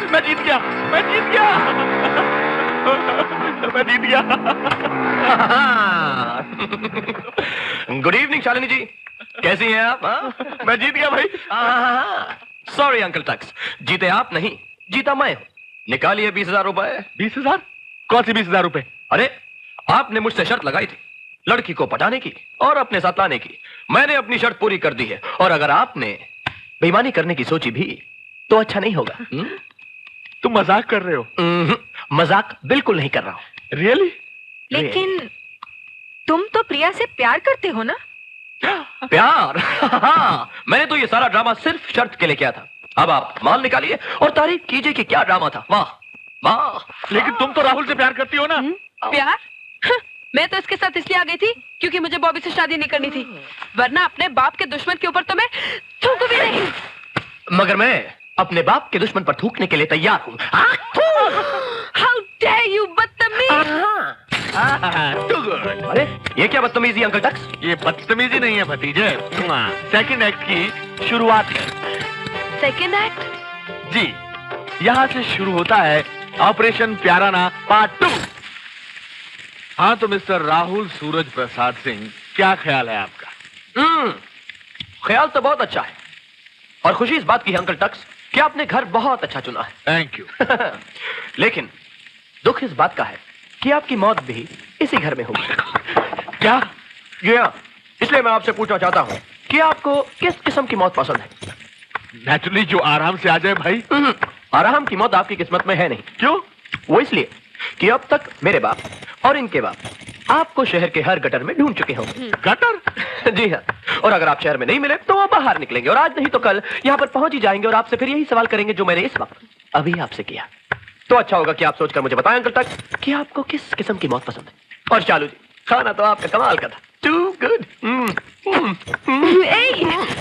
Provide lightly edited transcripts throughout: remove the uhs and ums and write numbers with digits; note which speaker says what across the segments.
Speaker 1: मैं जीत गया, मैं जीत गया, मैं जीत गया।
Speaker 2: गुड इवनिंग शालिनी जी, कैसी हैं आप?
Speaker 1: मैं जीत गया भाई।
Speaker 2: सॉरी अंकल टक्स, जीते आप नहीं, जीता मैं हूं। निकालिए 20,000 रुपए।
Speaker 1: 20,000? कौन सी 20,000 रुपए?
Speaker 2: अरे आपने मुझसे शर्त लगाई थी लड़की को पटाने की और अपने साथ लाने की। मैंने अपनी शर्त पूरी कर दी है, और अगर आपने बेईमानी करने की सोची भी तो अच्छा नहीं होगा।
Speaker 1: तुम मजाक कर रहे हो?
Speaker 2: मजाक बिल्कुल नहीं कर रहा हूं।
Speaker 1: रियली?
Speaker 3: लेकिन तुम तो प्रिया से प्यार करते हो ना?
Speaker 2: प्यार? हाँ, मैंने तो ये सारा ड्रामा सिर्फ शर्त के लिए किया था। अब आप माल निकालिए और तारीफ कीजिए कि क्या ड्रामा था। वाह वाह।
Speaker 1: लेकिन तुम तो राहुल से प्यार करती हो ना?
Speaker 3: प्यार? मैं तो इसके साथ इसलिए आ गई थी क्योंकि मुझे बॉबी से शादी नहीं करनी थी, वरना अपने बाप के दुश्मन के ऊपर तो मैं थूकू भी नहीं।
Speaker 2: मगर मैं अपने बाप के दुश्मन पर थूकने के लिए तैयार हूं।
Speaker 3: हाउ डेयर यू बदतमीज!
Speaker 2: अरे ये क्या बदतमीजी अंकल टक्स?
Speaker 1: ये बदतमीजी नहीं है भतीजे, सेकंड एक्ट की शुरुआत है।
Speaker 3: Second act?
Speaker 1: जी, यहाँ से शुरू होता है ऑपरेशन प्याराना पार्ट 2। हाँ तो मिस्टर राहुल सूरज प्रसाद सिंह, क्या ख्याल है आपका?
Speaker 2: ख्याल तो बहुत अच्छा है, और खुशी इस बात की है अंकल टक्स कि आपने घर बहुत अच्छा चुना है।
Speaker 1: Thank you.
Speaker 2: लेकिन दुख इस बात का है कि आपकी मौत भी इसी घर में होगी।
Speaker 1: क्या?
Speaker 2: इसलिए मैं आपसे पूछना चाहता हूँ कि आपको किस किस्म की मौत पसंद है?
Speaker 1: नेचुरली जो आराम से आ जाए भाई।
Speaker 2: आराम की मौत आपकी किस्मत में है नहीं।
Speaker 1: क्यों?
Speaker 2: वो इसलिए कि अब तक मेरे बाप और इनके बाप आपको शहर के हर गटर में ढूंढ चुके होंगे।
Speaker 1: गटर?
Speaker 2: जी हाँ, और अगर आप शहर में नहीं मिले तो वो बाहर निकलेंगे, और आज नहीं तो कल यहाँ पर पहुंच ही जाएंगे और आपसे फिर यही सवाल करेंगे जो मैंने इस वक्त अभी आपसे किया। तो अच्छा होगा कि आप सोचकर मुझे बताएं अंकल तक कि आपको किस किस्म की मौत पसंद है। और चालू जी, खाना तो आपका कमाल का था। Too good.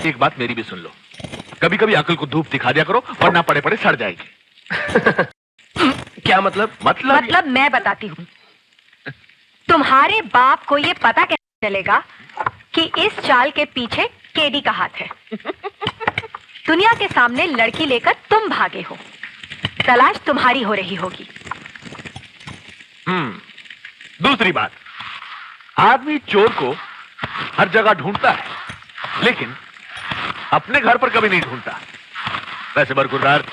Speaker 1: एक बात मेरी भी सुन लो, कभी कभी अकल को धूप दिखा दिया करो वरना पड़े पड़े सड़ जाएगी।
Speaker 2: क्या मतलब?
Speaker 3: मतलब मैं बताती हूँ। तुम्हारे बाप को ये पता कैसे चलेगा कि इस चाल के पीछे केडी का हाथ है? दुनिया के सामने लड़की लेकर तुम भागे हो, तलाश तुम्हारी हो रही होगी।
Speaker 1: दूसरी बात, आदमी चोर को हर जगह ढूंढता है, लेकिन अपने घर पर कभी नहीं ढूंढता। वैसे बरखुरदार,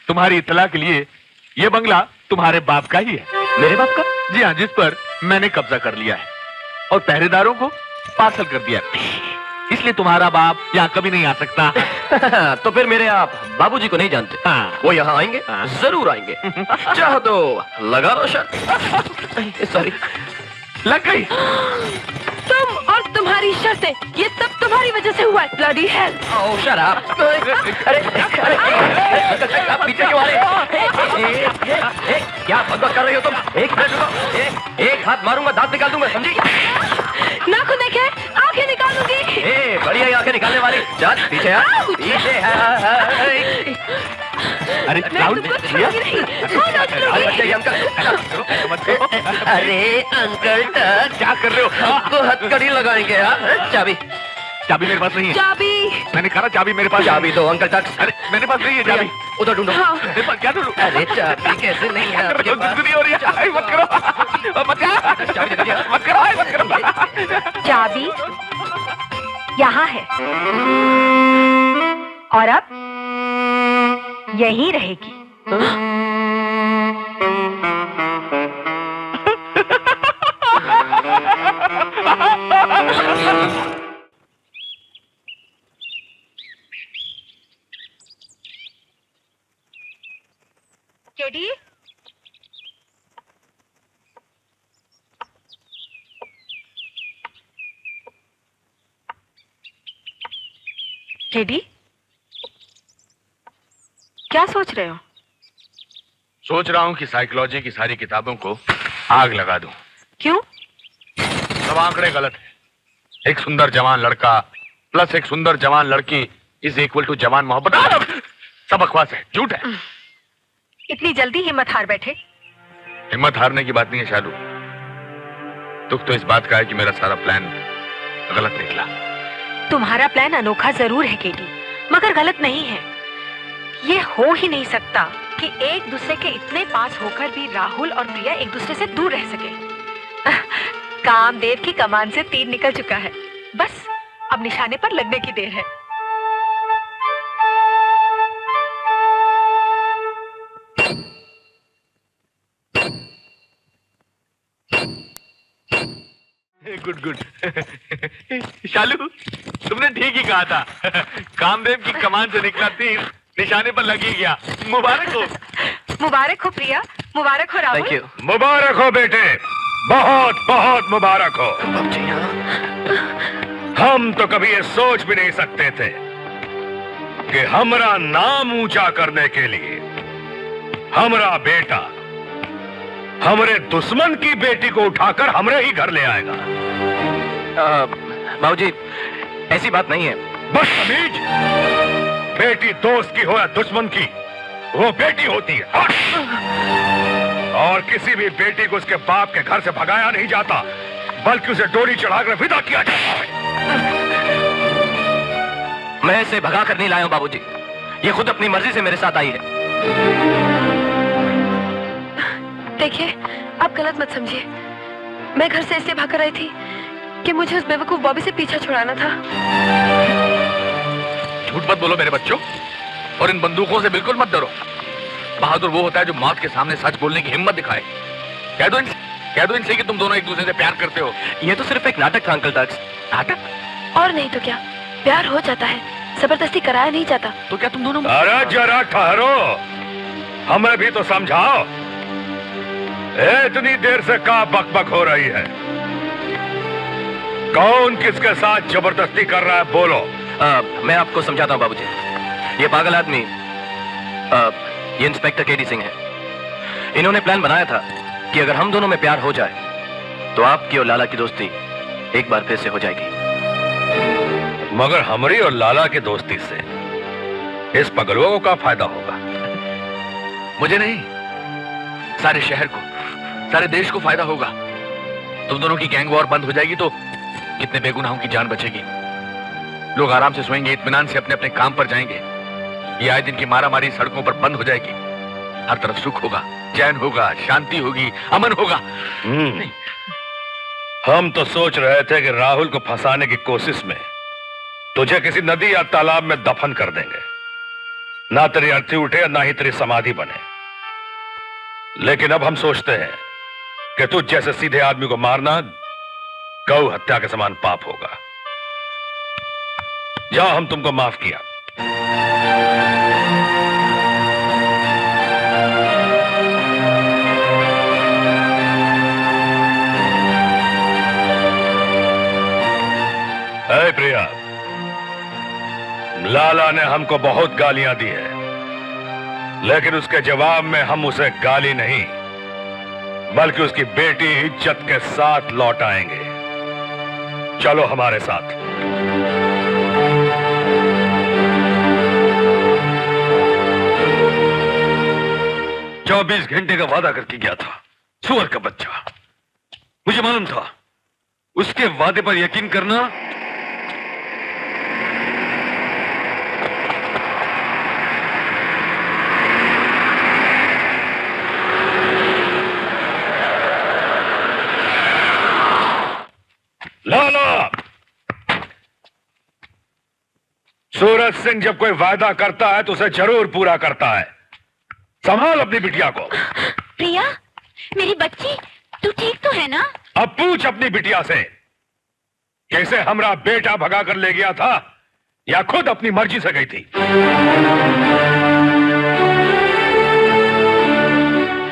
Speaker 1: तुम्हारी इत्तला के लिए यह बंगला तुम्हारे बाप का ही है।
Speaker 2: मेरे बाप का?
Speaker 1: जी हाँ, जिस पर मैंने कब्जा कर लिया है और पहरेदारों को पार्सल कर दिया, इसलिए तुम्हारा बाप यहाँ कभी नहीं आ सकता।
Speaker 2: तो फिर मेरे आप बाबूजी को नहीं जानते?
Speaker 1: हाँ।
Speaker 2: वो यहाँ आएंगे?
Speaker 1: हाँ।
Speaker 2: जरूर आएंगे। चाहो तो लगा लो शर्त। सॉरी,
Speaker 1: लग गई।
Speaker 3: तुम और तुम्हारी शर्तें, ये सब तुम्हारी वजह से हुआ है। Bloody hell!
Speaker 2: Oh shut up! अरे आप पीछे क्यों आ रहे हैं? क्या बकवास कर रही हो तुम? एक मिनट रुको। एक हाथ मारूंगा, दांत निकाल दूंगा, समझी?
Speaker 3: नाखून देखे, आंखें निकालूंगी।
Speaker 2: बढ़िया आंखें निकालने वाली। चल पीछे आ, पीछे है।
Speaker 1: अरे राहुल,
Speaker 2: अरे अंकल, अरे अंकल
Speaker 1: क्या कर रहे हो?
Speaker 2: आपको हथकड़ी लगाएंगे यार। चाबी?
Speaker 1: चाबी मेरे पास नहीं है।
Speaker 3: चाबी?
Speaker 1: मैंने कहा चाबी मेरे पास।
Speaker 2: चाबी दो अंकल टक्स।
Speaker 1: अरे मेरे पास नहीं है चाबी।
Speaker 2: उधर ढूंढो।
Speaker 1: मेरे पास क्या ढूंढूं?
Speaker 2: अरे चाबी कैसे नहीं है आपके पास?
Speaker 1: हो रही है। मत करो, मत करो।
Speaker 3: चाबी यहाँ है और अब यहीं रहेगी। केडी? केडी, क्या सोच रहे हो?
Speaker 1: सोच रहा हूँ कि साइकोलॉजी की सारी किताबों को आग लगा दूं।
Speaker 3: क्यों?
Speaker 1: सब आंकड़े गलत है। एक सुंदर जवान लड़का प्लस एक सुंदर जवान लड़की इज इक्वल टू जवान मोहब्बत। सब बकवास है, झूठ है।
Speaker 3: इतनी जल्दी हिम्मत हार बैठे?
Speaker 1: हिम्मत हारने की बात नहीं है शालू, दुख तो इस बात का है कि मेरा सारा प्लान गलत निकला।
Speaker 3: तुम्हारा प्लान अनोखा जरूर है केडी, मगर गलत नहीं है। ये हो ही नहीं सकता कि एक दूसरे के इतने पास होकर भी राहुल और प्रिया एक दूसरे से दूर रह सके। कामदेव की कमान से तीर निकल चुका है, बस अब निशाने पर लगने की देर है।
Speaker 1: Good good. शालू, तुमने ठीक ही कहा था। कामदेव की कमान से निकला तीर निशाने पर लग ही गया। मुबारक हो।
Speaker 3: मुबारक हो प्रिया, मुबारक हो राहुल।
Speaker 2: Thank you.
Speaker 4: मुबारक हो बेटे, बहुत बहुत मुबारक हो।
Speaker 2: बाबूजी हाँ।
Speaker 4: हम तो कभी ये सोच भी नहीं सकते थे कि हमारा नाम ऊंचा करने के लिए हमारा बेटा हमरे दुश्मन की बेटी को उठाकर हमरे ही घर ले आएगा।
Speaker 2: बाबूजी ऐसी बात नहीं है।
Speaker 4: बदतमीज, बेटी दोस्त की हो या दुश्मन की, वो बेटी होती है। और किसी भी बेटी को उसके बाप के घर से भगाया नहीं जाता, बल्कि उसे डोरी चढ़ाकर विदा किया जाता है।
Speaker 2: मैं इसे भगा कर नहीं लाया हूं बाबूजी, ये खुद अपनी मर्जी से मेरे साथ आई है।
Speaker 5: देखिए, आप गलत मत समझिए। मैं घर से इसलिए भागकर आई थी कि मुझे उस बेवकूफ बॉबी से पीछा छुड़ाना था।
Speaker 1: झूठ मत बोलो मेरे बच्चों, और इन बंदूकों से बिल्कुल मत डरो। बहादुर वो होता है जो मौत के सामने सच बोलने की हिम्मत दिखाए। कह दो इनसे कि तुम दोनों एक दूसरे से प्यार करते हो।
Speaker 2: ये तो सिर्फ एक नाटक था अंकल टक्स।
Speaker 1: नाटक?
Speaker 5: और नहीं तो क्या, प्यार हो जाता है, जबरदस्ती कराया नहीं जाता।
Speaker 1: तो क्या तुम दोनों?
Speaker 4: अरे जरा ठहरो, हमें भी तो समझाओ। इतनी देर से क्या बकबक हो रही है? कौन किसके साथ जबरदस्ती कर रहा है, बोलो।
Speaker 2: मैं आपको समझाता हूं बाबूजी। ये पागल आदमी ये इंस्पेक्टर केडी सिंह है। इन्होंने प्लान बनाया था कि अगर हम दोनों में प्यार हो जाए तो आपकी और लाला की दोस्ती एक बार फिर से हो जाएगी।
Speaker 4: मगर हमारी और लाला की दोस्ती से इस पगलुआ को क्या फायदा होगा?
Speaker 1: मुझे नहीं, सारे शहर को, सारे देश को फायदा होगा। तुम दोनों की गैंग वॉर बंद हो जाएगी तो कितने बेगुनाहों की जान बचेगी। लोग आराम से सोएंगे, इत्मीनान से अपने अपने काम पर जाएंगे। ये आए दिन की मारामारी सड़कों पर बंद हो जाएगी। हर तरफ सुख होगा, चैन होगा, शांति होगी, अमन होगा।
Speaker 4: हम तो सोच रहे थे कि राहुल को फंसाने की कोशिश में तुझे किसी नदी या तालाब में दफन कर देंगे, ना तेरी अर्थी उठे ना ही तेरी समाधि बने। लेकिन अब हम सोचते हैं कि तुझ जैसे सीधे आदमी को मारना गौ हत्या के समान पाप होगा। जाओ, हम तुमको माफ किया। ऐ प्रिया, लाला ने हमको बहुत गालियां दी है, लेकिन उसके जवाब में हम उसे गाली नहीं बल्कि उसकी बेटी इज्जत के साथ लौट आएंगे। चलो हमारे साथ। 24 घंटे का वादा करके गया था, सुअर का बच्चा। मुझे मालूम था उसके वादे पर यकीन करना लाला। सूरज सिंह जब कोई वादा करता है तो उसे जरूर पूरा करता है। संभाल अपनी बिटिया को।
Speaker 5: प्रिया, मेरी बच्ची, तू ठीक तो है ना?
Speaker 4: अब पूछ अपनी बिटिया से कैसे हमरा बेटा भगा कर ले गया था या खुद अपनी मर्जी से गई थी।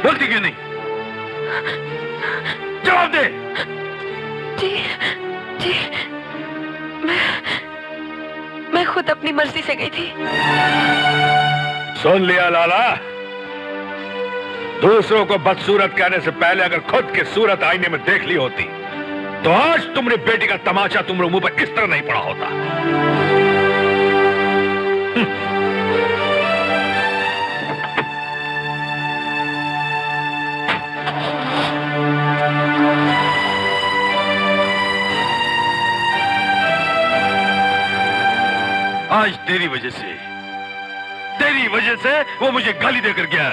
Speaker 4: बोलती क्यों नहीं? जवाब दे।
Speaker 5: जी, जी, मैं खुद अपनी मर्जी से गई थी।
Speaker 4: सुन लिया लाला, दूसरों को बदसूरत कहने से पहले अगर खुद की सूरत आईने में देख ली होती तो आज तुम्हारी बेटी का तमाचा तुम्हारे मुंह पर इस तरह नहीं पड़ा होता। आज तेरी वजह से वो मुझे गाली देकर गया,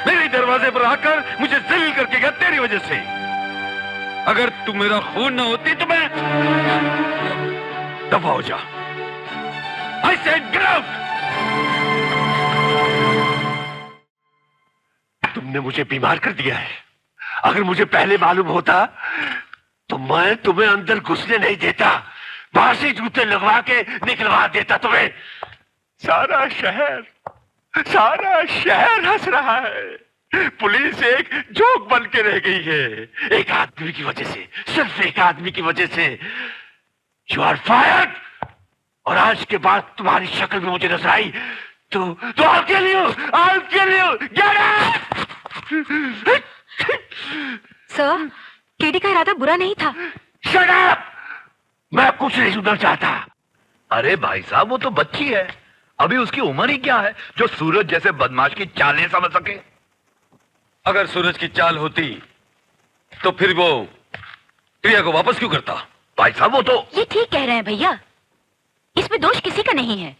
Speaker 4: मेरे दरवाजे पर आकर मुझे जलील करके गया तेरी वजह से। अगर तू मेरा खून ना होती तो मैं दफा हो जा। I said get out!
Speaker 1: तुमने मुझे बीमार कर दिया है। अगर मुझे पहले मालूम होता तो मैं तुम्हें अंदर घुसने नहीं देता, बाहर से जूते लगवा के निकलवा देता तुम्हें। सारा शहर हंस रहा है। पुलिस एक जोक बन के रह गई है, एक आदमी की वजह से, सिर्फ एक आदमी की वजह से। You are fired. और आज के बाद तुम्हारी शक्ल भी मुझे नजर आई तो I'll kill you! Get out!
Speaker 3: Sir, KD का इरादा बुरा नहीं था।
Speaker 1: Shut up! मैं कुछ नहीं सुनना चाहता।
Speaker 6: अरे भाई साहब, वो तो बच्ची है, अभी उसकी उम्र ही क्या है जो सूरज जैसे बदमाश की चालें समझ सके।
Speaker 4: अगर सूरज की चाल होती तो फिर वो प्रिया को वापस क्यों करता?
Speaker 6: भाई साहब, वो तो
Speaker 7: ये ठीक कह रहे हैं भैया, इसमें दोष किसी का नहीं है।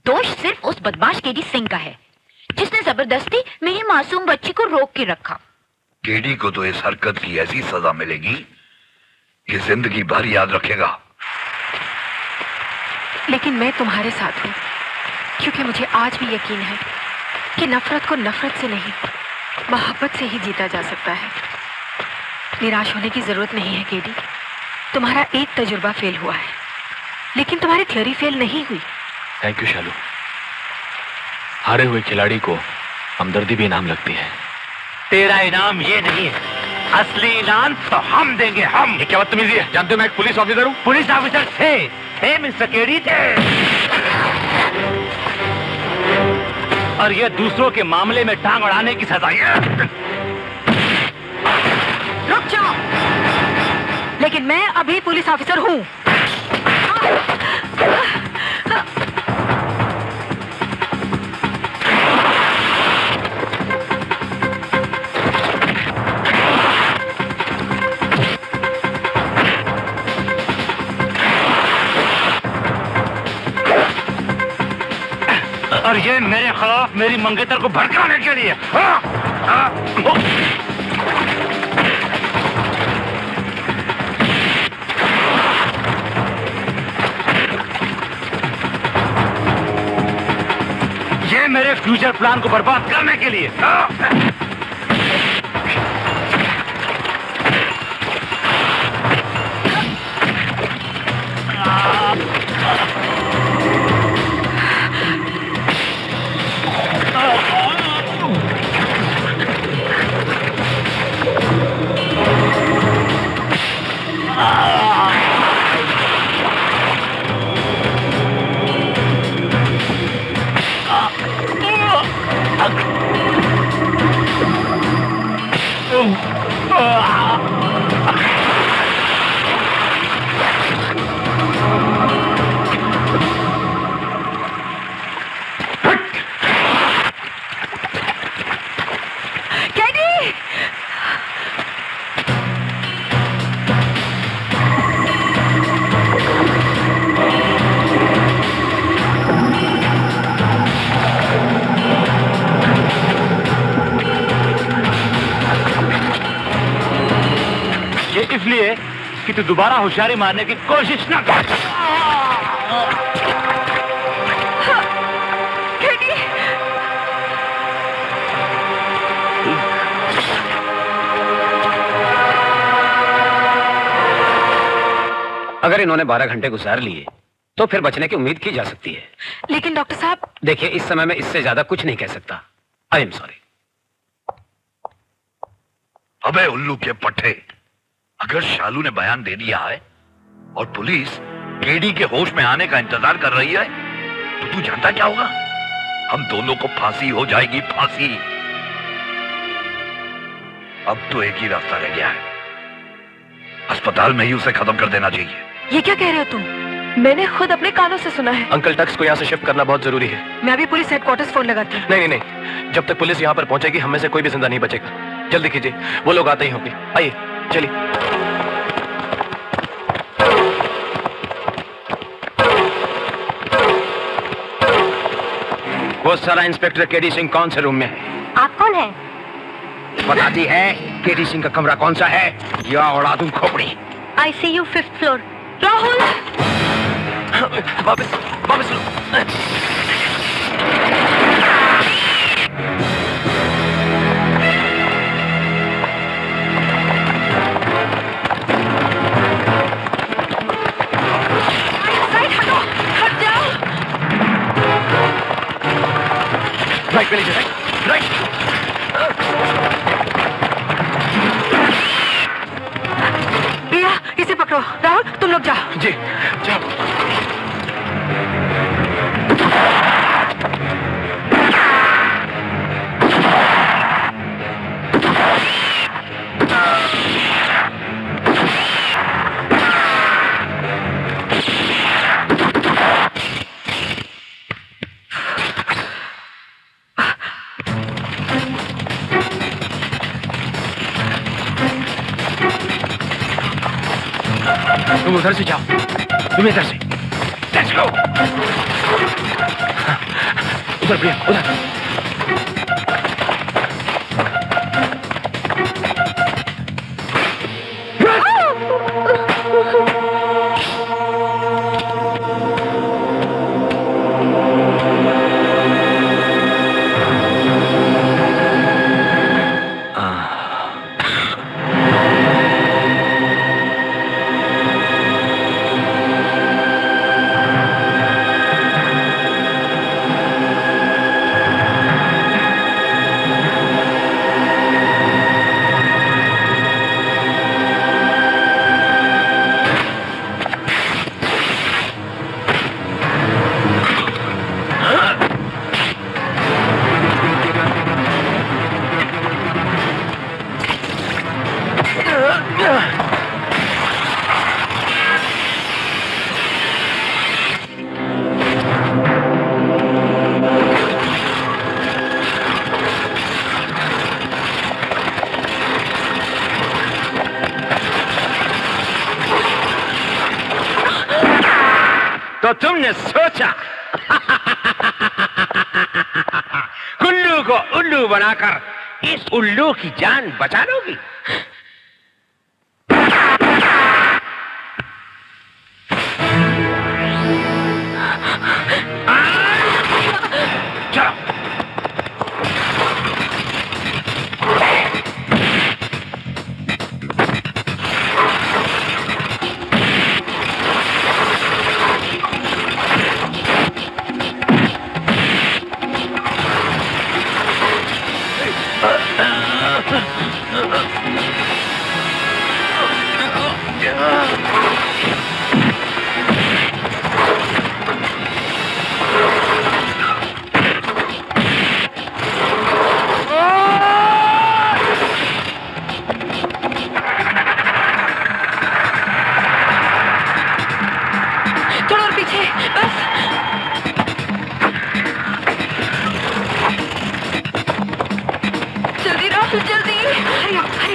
Speaker 7: दोष सिर्फ उस बदमाश केडी सिंह का है जिसने जबरदस्ती मेरी मासूम बच्ची को रोक के रखा।
Speaker 6: केडी को तो इस हरकत की ऐसी सजा मिलेगी कि जिंदगी भर याद रखेगा।
Speaker 5: लेकिन मैं तुम्हारे साथ हूँ, क्योंकि मुझे आज भी यकीन है कि नफरत को नफरत से नहीं, मोहब्बत से ही जीता जा सकता है। निराश होने की जरूरत नहीं है केडी। तुम्हारा एक तजुर्बा फेल हुआ है, लेकिन तुम्हारी थ्योरी फेल नहीं हुई।
Speaker 1: थैंक यू शालू। हारे हुए खिलाड़ी को हमदर्दी भी इनाम लगती है।
Speaker 6: तेरा इनाम ये नहीं है, असली इनाम तो हम देंगे, हम।
Speaker 1: ये क्या बदतमीजी है? जानते हो मैं एक पुलिस ऑफिसर हूँ।
Speaker 6: पुलिस ऑफिसर थे मिस्टर केडी थे, और ये दूसरों के मामले में टांग अड़ाने की सजा है।
Speaker 3: रुक जाओ। लेकिन मैं अभी पुलिस ऑफिसर हूँ।
Speaker 6: और ये मेरे खिलाफ मेरी मंगेतर को भड़काने के लिए। ये मेरे फ्यूचर प्लान को बर्बाद करने के लिए। इसलिए कि तू दोबारा होशियारी मारने की कोशिश ना कर।
Speaker 2: अगर इन्होंने 12 घंटे गुजार लिए तो फिर बचने की उम्मीद की जा सकती है।
Speaker 5: लेकिन डॉक्टर साहब,
Speaker 2: देखिए, इस समय में इससे ज्यादा कुछ नहीं कह सकता। I am sorry.
Speaker 6: अबे उल्लू के पट्टे, अगर शालू ने बयान दे दिया है और पुलिस केडी के होश में आने का इंतजार कर रही है तो तू जानता क्या होगा? हम दोनों को फांसी हो जाएगी, फांसी। अब तो एक ही रास्ता रह गया है, अस्पताल में ही उसे खत्म कर देना चाहिए।
Speaker 5: ये क्या कह रहे हो तुम? मैंने खुद अपने कानों से सुना है।
Speaker 2: अंकल टक्स को यहाँ से शिफ्ट करना बहुत जरूरी है।
Speaker 5: मैं अभी पुलिस हेडक्वार्टर्स फोन लगाती हूँ।
Speaker 2: नहीं नहीं नहीं, जब तक पुलिस यहाँ पर पहुंचेगी हम में से कोई भी जिंदा नहीं बचेगा। जल्दी कीजिए, वो लोग आते ही होंगे। आइए चलिए। वो सारा इंस्पेक्टर केडी सिंह कौन से रूम में है?
Speaker 3: आप कौन है?
Speaker 2: बताती है केडी सिंह का कमरा कौन सा है या उड़ा दूं खोपड़ी।
Speaker 3: आई सी यू 5th फ्लोर। राहुल,
Speaker 2: वापस वापस लो। राइट पे लीजिए, राइट।
Speaker 5: प्रिया, इसे पकड़ो। राहुल, तुम लोग जाओ।
Speaker 2: जी जाओ। तुम उधर से जाओ, तुम इधर से। Let's go. उधर प्रिया, उधर। तो तुमने सोचा कुल्लू को उल्लू बनाकर इस उल्लू की जान बचा लोगी? चलो।
Speaker 5: थोड़ा और पीछे, बस। जल्दी राहुल, जल्दी। हरी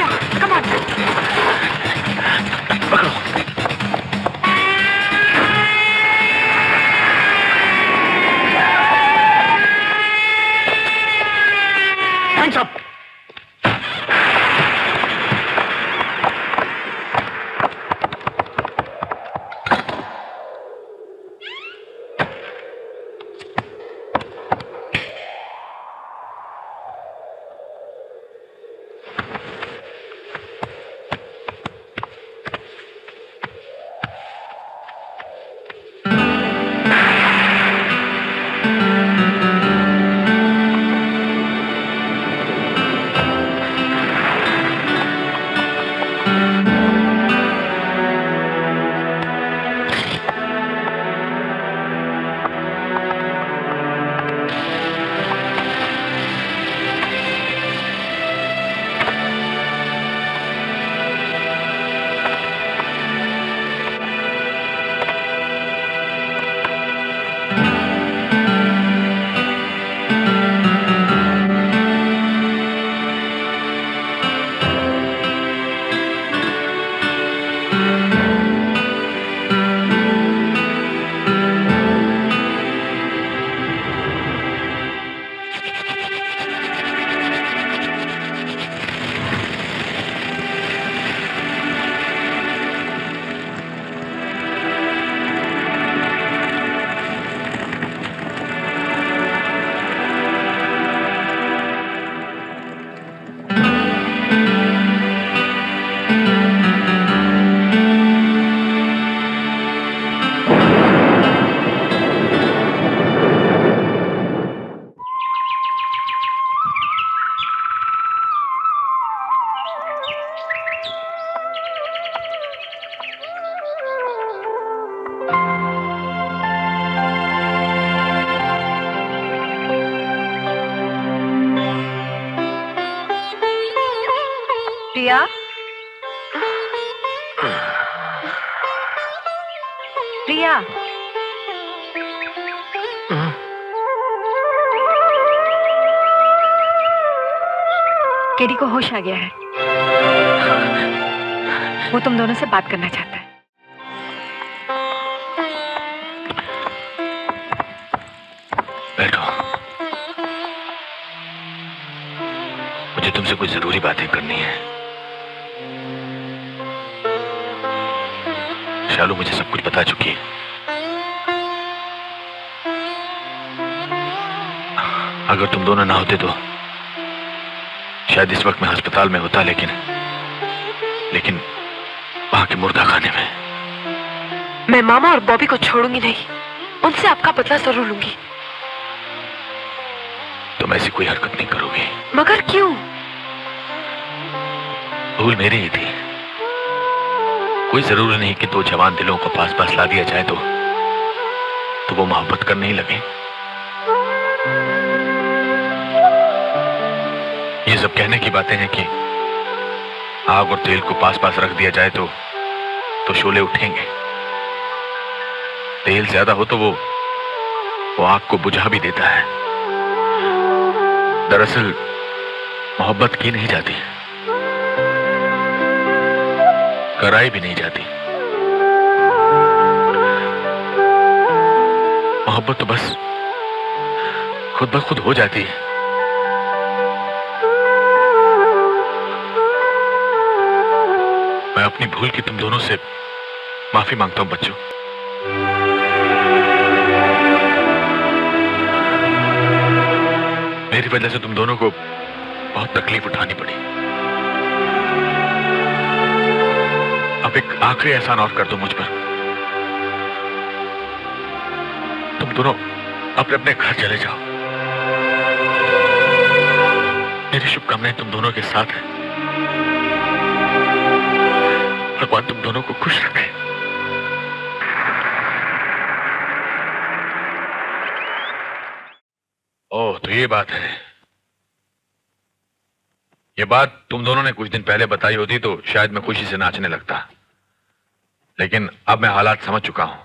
Speaker 3: प्रिया, केडी को होश आ गया है। वो तुम दोनों से बात करना चाहता है।
Speaker 6: बैठो, मुझे तुमसे कुछ जरूरी बातें करनी है। शालू मुझे सब कुछ बता चुकी है। अगर तुम दोनों ना होते तो शायद इस वक्त मैं अस्पताल में होता, लेकिन वहां के मुर्दा खाने में।
Speaker 5: मैं मामा और बॉबी को छोड़ूंगी नहीं, उनसे आपका बदला जरूर लूंगी।
Speaker 6: तुम ऐसी कोई हरकत नहीं करोगी।
Speaker 5: मगर क्यों?
Speaker 6: भूल मेरी ही थी। कोई जरूरी नहीं कि दो जवान दिलों को पास पास ला दिया जाए तो वो मोहब्बत करने ही लगे। ये सब कहने की बातें हैं कि आग और तेल को पास पास रख दिया जाए तो शोले उठेंगे। तेल ज्यादा हो तो वो आग को बुझा भी देता है। दरअसल मोहब्बत की नहीं जाती, कराई भी नहीं जाती। मोहब्बत तो बस खुद ब खुद हो जाती है। मैं अपनी भूल की तुम दोनों से माफी मांगता हूं बच्चों। मेरी वजह से तुम दोनों को बहुत तकलीफ उठानी पड़ी। अब एक आखिरी एहसान और कर दो मुझ पर। तुम दोनों अपने अपने घर चले जाओ। मेरी शुभकामनाएं तुम दोनों के साथ है। भगवान तुम दोनों को खुश रखे। ओह, तो ये बात है। ये बात तुम दोनों ने कुछ दिन पहले बताई होती तो शायद मैं खुशी से नाचने लगता, लेकिन अब मैं हालात समझ चुका हूं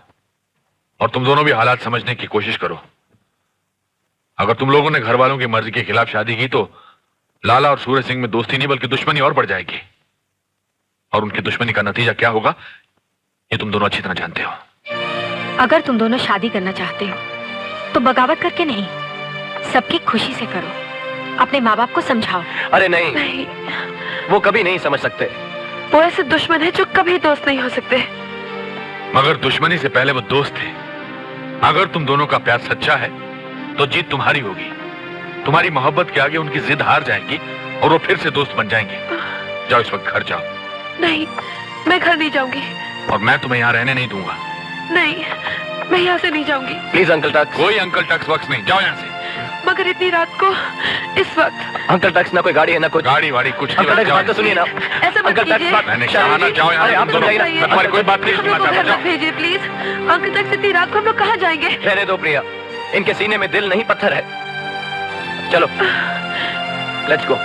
Speaker 6: और तुम दोनों भी हालात समझने की कोशिश करो। अगर तुम लोगों ने घर वालों की मर्जी के खिलाफ शादी की तो लाला और सूरज सिंह में दोस्ती नहीं बल्कि दुश्मनी और बढ़ जाएगी, और उनकी दुश्मनी का नतीजा क्या होगा ये तुम दोनों अच्छी तरह जानते हो।
Speaker 3: अगर तुम दोनों शादी करना चाहते हो तो बगावत करके नहीं, सबकी खुशी से करो। अपने माँ बाप को समझाओ।
Speaker 2: अरे नहीं,
Speaker 5: नहीं,
Speaker 2: वो कभी नहीं समझ सकते।
Speaker 5: वो ऐसे दुश्मन है जो कभी दोस्त नहीं हो सकते।
Speaker 6: मगर दुश्मनी से पहले वो दोस्त थे। अगर तुम दोनों का प्यार सच्चा है तो जीत तुम्हारी होगी। तुम्हारी मोहब्बत के आगे उनकी जिद हार जाएगी और वो फिर से दोस्त बन जाएंगे। जाओ, इस वक्त घर जाओ।
Speaker 5: नहीं, मैं घर नहीं जाऊंगी।
Speaker 6: और मैं तुम्हें यहाँ रहने नहीं दूंगा।
Speaker 5: नहीं, मैं यहाँ से नहीं जाऊंगी।
Speaker 2: प्लीज अंकल टक्स।
Speaker 6: कोई अंकल टक्स वक्स नहीं, जाओ यहाँ से।
Speaker 5: मगर इतनी रात को, इस वक्त।
Speaker 2: अंकल टक्स, ना कोई गाड़ी है ना कुछ।
Speaker 6: गाड़ी वाड़ी कुछ
Speaker 2: अंकल टक्स,
Speaker 6: नहीं।
Speaker 2: बात तो सुनिए ना।
Speaker 5: ऐसा मत
Speaker 2: अंकल टक्स,
Speaker 5: कीजिए।
Speaker 2: बात
Speaker 6: मैंने कहा ना, जाओ यहाँ से।
Speaker 2: आप
Speaker 6: तुम दोनों।
Speaker 2: बताइए ना।
Speaker 6: तुम्हारी कोई बात नहीं
Speaker 5: हम
Speaker 6: सुनना
Speaker 5: लोग को
Speaker 6: चाहता।
Speaker 5: घर
Speaker 6: जाओ।
Speaker 5: मत भेजिए प्लीज। अंकल तक इतनी रात को हम लोग कहाँ जाएंगे?
Speaker 2: रहने दो प्रिया, इनके सीने में दिल नहीं पत्थर है। चलो, लेट्स गो।